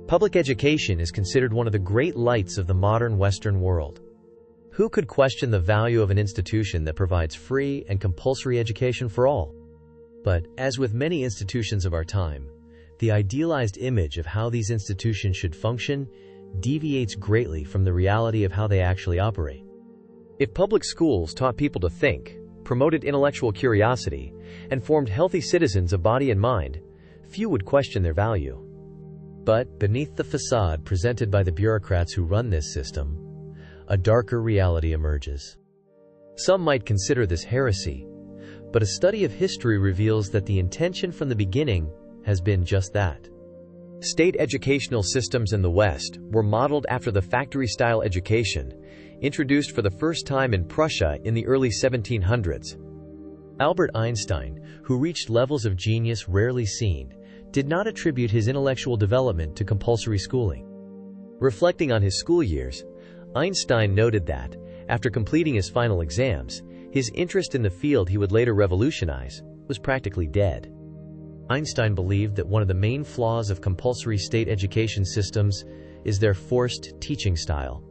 Public education is considered one of the great lights of the modern Western world. Who could question the value of an institution that provides free and compulsory education for all? But, as with many institutions of our time, the idealized image of how these institutions should function deviates greatly from the reality of how they actually operate. If public schools taught people to think, promoted intellectual curiosity, and formed healthy citizens of body and mind, few would question their value. But beneath the facade presented by the bureaucrats who run this system, a darker reality emerges. Some might consider this heresy, but a study of history reveals that the intention from the beginning has been just that. State educational systems in the West were modeled after the factory-style education introduced for the first time in Prussia in the early 1700s. Albert Einstein, who reached levels of genius rarely seen, did not attribute his intellectual development to compulsory schooling. Reflecting on his school years, Einstein noted that, after completing his final exams, his interest in the field he would later revolutionize was practically dead. Einstein believed that one of the main flaws of compulsory state education systems is their forced teaching style.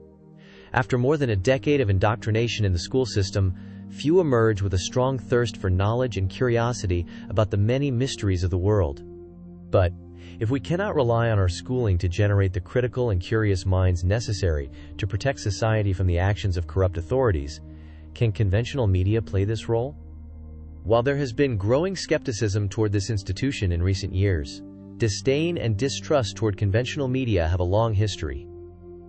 After more than a decade of indoctrination in the school system, few emerge with a strong thirst for knowledge and curiosity about the many mysteries of the world. But, if we cannot rely on our schooling to generate the critical and curious minds necessary to protect society from the actions of corrupt authorities, can conventional media play this role? While there has been growing skepticism toward this institution in recent years, disdain and distrust toward conventional media have a long history.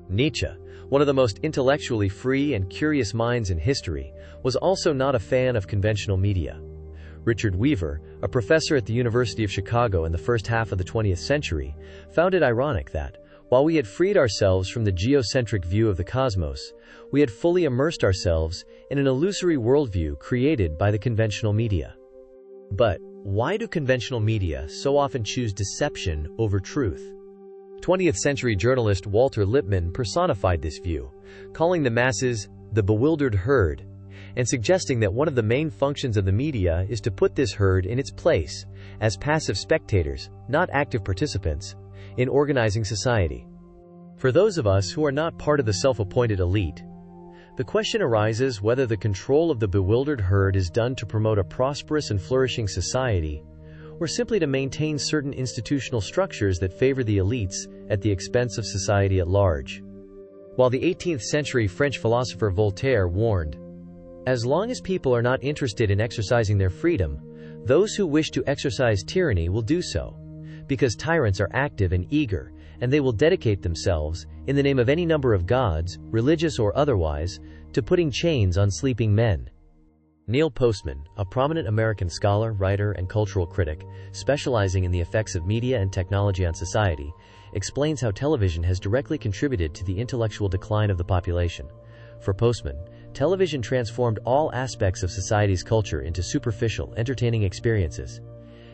Nietzsche, one of the most intellectually free and curious minds in history, was also not a fan of conventional media. Richard Weaver, a professor at the University of Chicago in the first half of the 20th century, found it ironic that, while we had freed ourselves from the geocentric view of the cosmos, we had fully immersed ourselves in an illusory worldview created by the conventional media. But why do conventional media so often choose deception over truth? 20th century journalist Walter Lippmann personified this view, calling the masses the bewildered herd, and suggesting that one of the main functions of the media is to put this herd in its place, as passive spectators, not active participants, in organizing society. For those of us who are not part of the self-appointed elite, the question arises whether the control of the bewildered herd is done to promote a prosperous and flourishing society, or simply to maintain certain institutional structures that favor the elites at the expense of society at large. While the 18th century French philosopher Voltaire warned, "As long as people are not interested in exercising their freedom, those who wish to exercise tyranny will do so, because tyrants are active and eager, and they will dedicate themselves, in the name of any number of gods, religious or otherwise, to putting chains on sleeping men." Neil Postman, a prominent American scholar, writer, and cultural critic, specializing in the effects of media and technology on society, explains how television has directly contributed to the intellectual decline of the population. For Postman, television transformed all aspects of society's culture into superficial, entertaining experiences.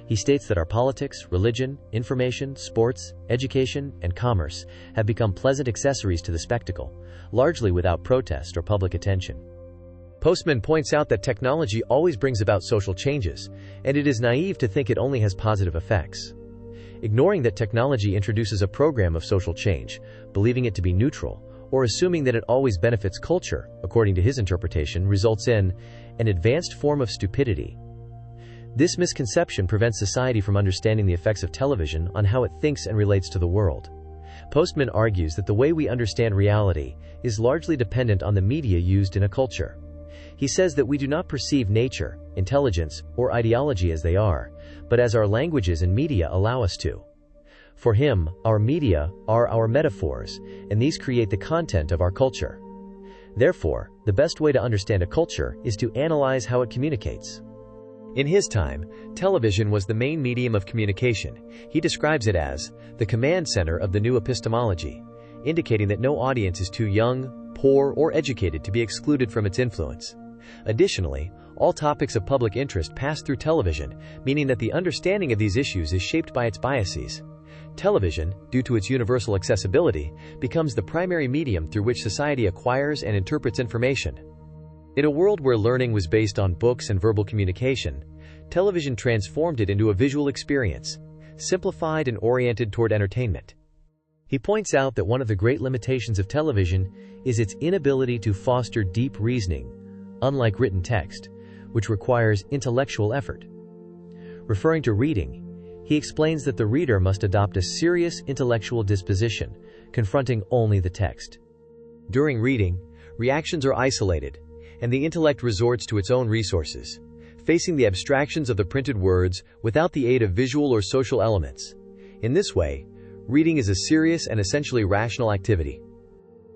He states that our politics, religion, information, sports, education, and commerce have become pleasant accessories to the spectacle, largely without protest or public attention. Postman points out that technology always brings about social changes, and it is naive to think it only has positive effects. Ignoring that technology introduces a program of social change, believing it to be neutral, or assuming that it always benefits culture, according to his interpretation, results in an advanced form of stupidity. This misconception prevents society from understanding the effects of television on how it thinks and relates to the world. Postman argues that the way we understand reality is largely dependent on the media used in a culture. He says that we do not perceive nature, intelligence, or ideology as they are, but as our languages and media allow us to. For him, our media are our metaphors, and these create the content of our culture. Therefore, the best way to understand a culture is to analyze how it communicates. In his time, television was the main medium of communication. He describes it as the command center of the new epistemology, indicating that no audience is too young, poor, or educated to be excluded from its influence. Additionally, all topics of public interest pass through television, meaning that the understanding of these issues is shaped by its biases. Television, due to its universal accessibility, becomes the primary medium through which society acquires and interprets information. In a world where learning was based on books and verbal communication, television transformed it into a visual experience, simplified and oriented toward entertainment. He points out that one of the great limitations of television is its inability to foster deep reasoning, unlike written text, which requires intellectual effort. Referring to reading, he explains that the reader must adopt a serious intellectual disposition, confronting only the text. During reading, reactions are isolated, and the intellect resorts to its own resources, facing the abstractions of the printed words without the aid of visual or social elements. In this way, reading is a serious and essentially rational activity.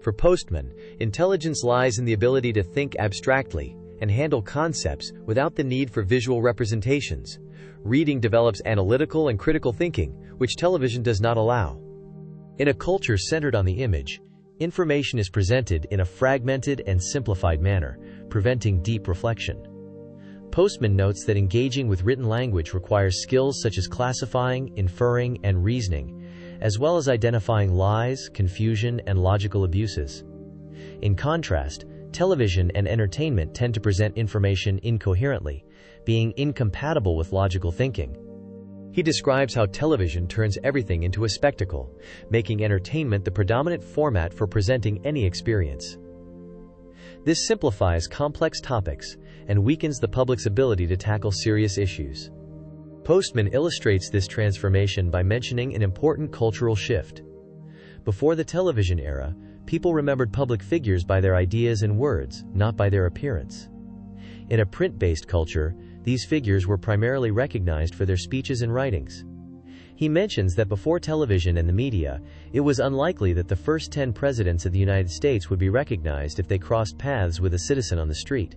For Postman, intelligence lies in the ability to think abstractly and handle concepts without the need for visual representations. Reading develops analytical and critical thinking, which television does not allow. In a culture centered on the image, information is presented in a fragmented and simplified manner, preventing deep reflection. Postman notes that engaging with written language requires skills such as classifying, inferring, and reasoning, as well as identifying lies, confusion, and logical abuses. In contrast, television and entertainment tend to present information incoherently, being incompatible with logical thinking. He describes how television turns everything into a spectacle, making entertainment the predominant format for presenting any experience. This simplifies complex topics and weakens the public's ability to tackle serious issues. Postman illustrates this transformation by mentioning an important cultural shift. Before the television era, people remembered public figures by their ideas and words, not by their appearance. In a print-based culture, these figures were primarily recognized for their speeches and writings. He mentions that before television and the media, it was unlikely that the first 10 presidents of the United States would be recognized if they crossed paths with a citizen on the street.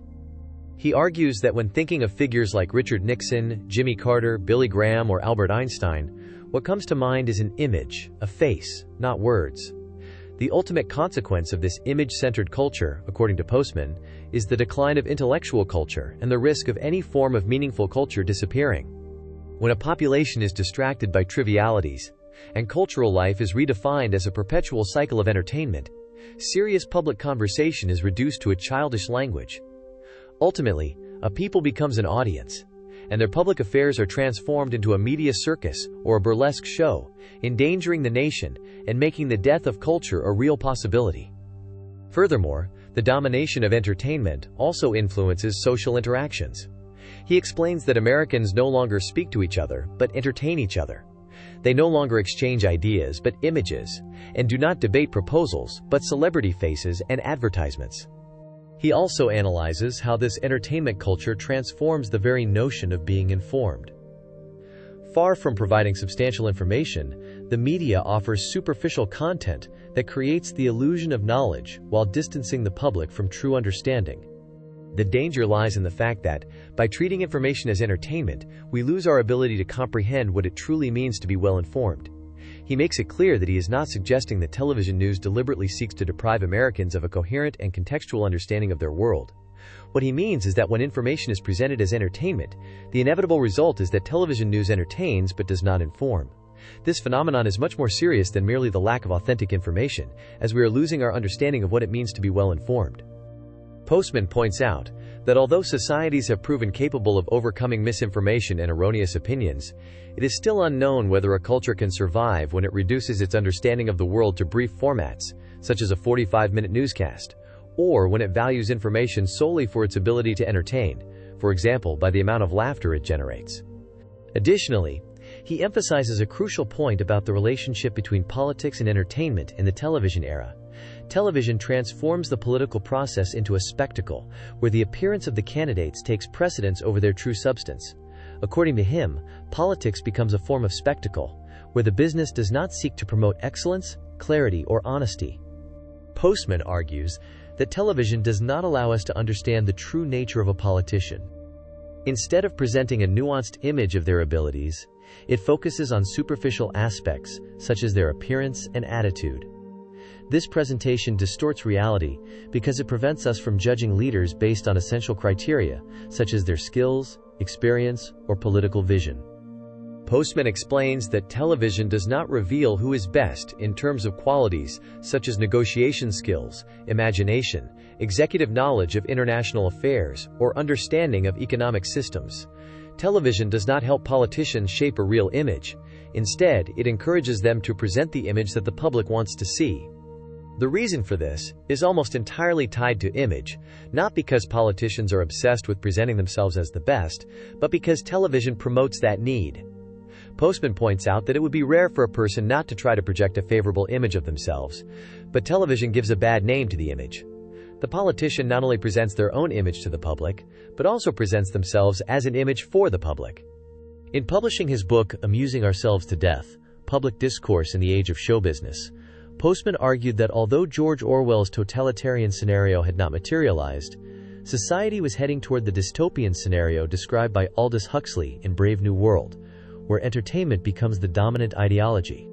He argues that when thinking of figures like Richard Nixon, Jimmy Carter, Billy Graham, or Albert Einstein, what comes to mind is an image, a face, not words. The ultimate consequence of this image-centered culture, according to Postman, is the decline of intellectual culture and the risk of any form of meaningful culture disappearing. When a population is distracted by trivialities, and cultural life is redefined as a perpetual cycle of entertainment, serious public conversation is reduced to a childish language. Ultimately, a people becomes an audience, and their public affairs are transformed into a media circus or a burlesque show, endangering the nation and making the death of culture a real possibility. Furthermore, the domination of entertainment also influences social interactions. He explains that Americans no longer speak to each other, but entertain each other. They no longer exchange ideas, but images, and do not debate proposals, but celebrity faces and advertisements. He also analyzes how this entertainment culture transforms the very notion of being informed. Far from providing substantial information, the media offers superficial content that creates the illusion of knowledge while distancing the public from true understanding. The danger lies in the fact that, by treating information as entertainment, we lose our ability to comprehend what it truly means to be well-informed. He makes it clear that he is not suggesting that television news deliberately seeks to deprive Americans of a coherent and contextual understanding of their world. What he means is that when information is presented as entertainment, the inevitable result is that television news entertains but does not inform. This phenomenon is much more serious than merely the lack of authentic information, as we are losing our understanding of what it means to be well-informed. Postman points out that although societies have proven capable of overcoming misinformation and erroneous opinions, it is still unknown whether a culture can survive when it reduces its understanding of the world to brief formats, such as a 45-minute newscast, or when it values information solely for its ability to entertain, for example, by the amount of laughter it generates. Additionally, he emphasizes a crucial point about the relationship between politics and entertainment in the television era. Television transforms the political process into a spectacle, where the appearance of the candidates takes precedence over their true substance. According to him, politics becomes a form of spectacle, where the business does not seek to promote excellence, clarity, or honesty. Postman argues that television does not allow us to understand the true nature of a politician. Instead of presenting a nuanced image of their abilities, it focuses on superficial aspects, such as their appearance and attitude. This presentation distorts reality because it prevents us from judging leaders based on essential criteria, such as their skills, experience, or political vision. Postman explains that television does not reveal who is best in terms of qualities such as negotiation skills, imagination, executive knowledge of international affairs, or understanding of economic systems. Television does not help politicians shape a real image. Instead, it encourages them to present the image that the public wants to see. The reason for this is almost entirely tied to image, not because politicians are obsessed with presenting themselves as the best, but because television promotes that need. Postman points out that it would be rare for a person not to try to project a favorable image of themselves, but television gives a bad name to the image. The politician not only presents their own image to the public, but also presents themselves as an image for the public. In publishing his book, Amusing Ourselves to Death, Public Discourse in the Age of Show Business, Postman argued that although George Orwell's totalitarian scenario had not materialized, society was heading toward the dystopian scenario described by Aldous Huxley in Brave New World, where entertainment becomes the dominant ideology.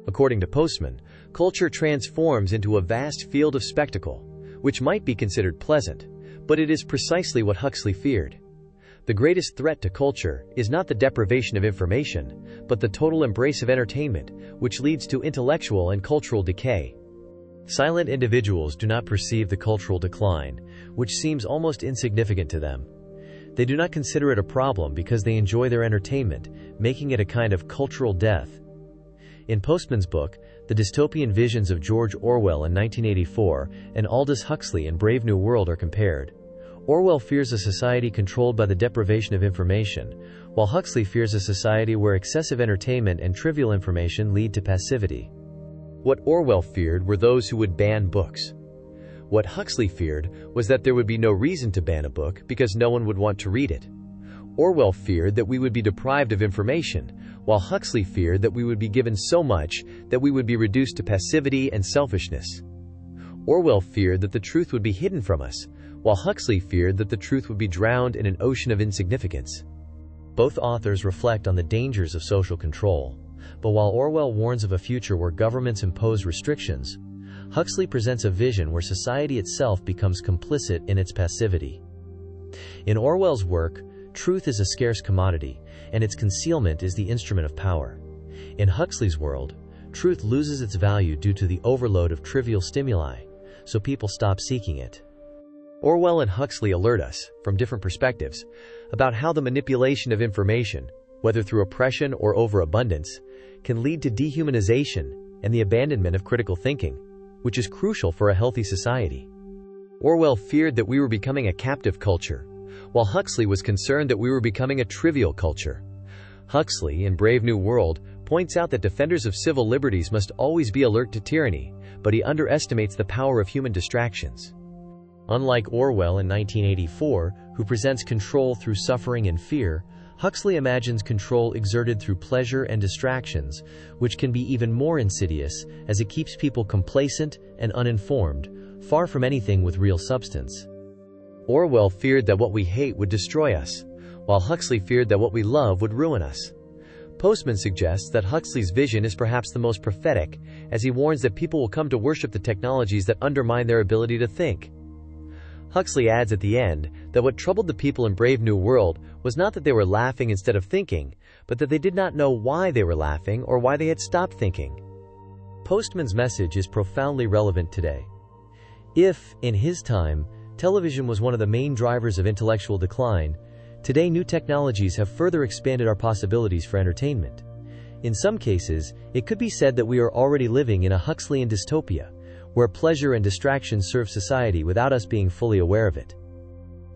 According to Postman, culture transforms into a vast field of spectacle, which might be considered pleasant, but it is precisely what Huxley feared. The greatest threat to culture is not the deprivation of information, but the total embrace of entertainment, which leads to intellectual and cultural decay. Silent individuals do not perceive the cultural decline, which seems almost insignificant to them. They do not consider it a problem because they enjoy their entertainment, making it a kind of cultural death. In Postman's book, the dystopian visions of George Orwell in 1984 and Aldous Huxley in Brave New World are compared. Orwell fears a society controlled by the deprivation of information, while Huxley fears a society where excessive entertainment and trivial information lead to passivity. What Orwell feared were those who would ban books. What Huxley feared was that there would be no reason to ban a book because no one would want to read it. Orwell feared that we would be deprived of information, while Huxley feared that we would be given so much that we would be reduced to passivity and selfishness. Orwell feared that the truth would be hidden from us, while Huxley feared that the truth would be drowned in an ocean of insignificance. Both authors reflect on the dangers of social control, but while Orwell warns of a future where governments impose restrictions, Huxley presents a vision where society itself becomes complicit in its passivity. In Orwell's work, truth is a scarce commodity, and its concealment is the instrument of power. In Huxley's world, truth loses its value due to the overload of trivial stimuli, so people stop seeking it. Orwell and Huxley alert us, from different perspectives, about how the manipulation of information, whether through oppression or overabundance, can lead to dehumanization and the abandonment of critical thinking, which is crucial for a healthy society. Orwell feared that we were becoming a captive culture, while Huxley was concerned that we were becoming a trivial culture. Huxley, in Brave New World, points out that defenders of civil liberties must always be alert to tyranny, but he underestimates the power of human distractions. Unlike Orwell in 1984, who presents control through suffering and fear, Huxley imagines control exerted through pleasure and distractions, which can be even more insidious as it keeps people complacent and uninformed, far from anything with real substance. Orwell feared that what we hate would destroy us, while Huxley feared that what we love would ruin us. Postman suggests that Huxley's vision is perhaps the most prophetic, as he warns that people will come to worship the technologies that undermine their ability to think. Huxley adds at the end that what troubled the people in Brave New World was not that they were laughing instead of thinking, but that they did not know why they were laughing or why they had stopped thinking. Postman's message is profoundly relevant today. If, in his time, television was one of the main drivers of intellectual decline, today new technologies have further expanded our possibilities for entertainment. In some cases, it could be said that we are already living in a Huxleyan dystopia, where pleasure and distraction serve society without us being fully aware of it.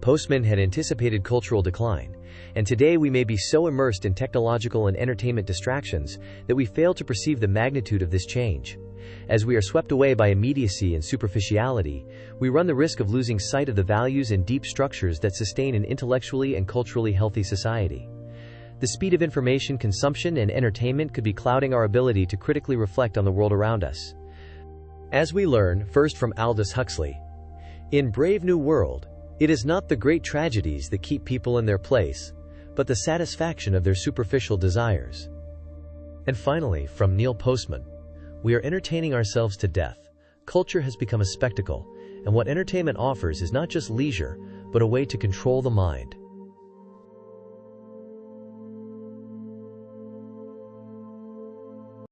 Postman had anticipated cultural decline, and today we may be so immersed in technological and entertainment distractions that we fail to perceive the magnitude of this change. As we are swept away by immediacy and superficiality, we run the risk of losing sight of the values and deep structures that sustain an intellectually and culturally healthy society. The speed of information consumption and entertainment could be clouding our ability to critically reflect on the world around us. As we learn, first from Aldous Huxley, in Brave New World, it is not the great tragedies that keep people in their place, but the satisfaction of their superficial desires. And finally, from Neil Postman, we are entertaining ourselves to death. Culture has become a spectacle, and what entertainment offers is not just leisure, but a way to control the mind.